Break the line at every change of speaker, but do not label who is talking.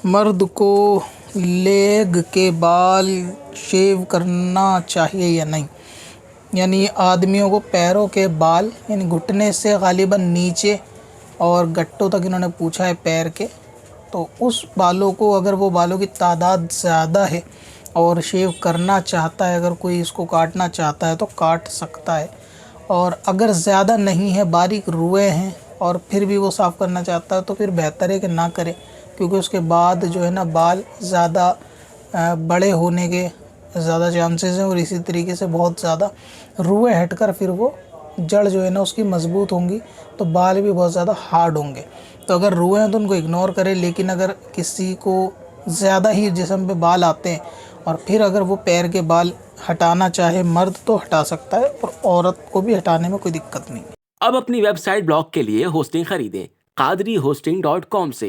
मर्द को लेग के बाल शेव करना चाहिए या नहीं। यानी आदमियों को पैरों के बाल यानी घुटने से गालिबन नीचे और गट्टों तक इन्होंने पूछा है पैर के, तो उस बालों को अगर वो बालों की तादाद ज़्यादा है और शेव करना चाहता है, अगर कोई इसको काटना चाहता है तो काट सकता है। और अगर ज़्यादा नहीं है, बारीक रुए हैं और फिर भी वो साफ़ करना चाहता है तो फिर बेहतर है कि ना करे, क्योंकि उसके बाद जो है ना बाल ज़्यादा बड़े होने के ज़्यादा चांसेस हैं और इसी तरीके से बहुत ज़्यादा रुए हटकर फिर वो जड़ जो है ना उसकी मज़बूत होंगी तो बाल भी बहुत ज़्यादा हार्ड होंगे। तो अगर रुए हैं तो उनको इग्नोर करें, लेकिन अगर किसी को ज़्यादा ही जिस्म पे बाल आते हैं और फिर अगर वो पैर के बाल हटाना चाहे मर्द तो हटा सकता है, और औरत को भी हटाने में कोई दिक्कत नहीं।
अब अपनी वेबसाइट ब्लॉग के लिए होस्टिंग खरीदें qadri hosting.com से।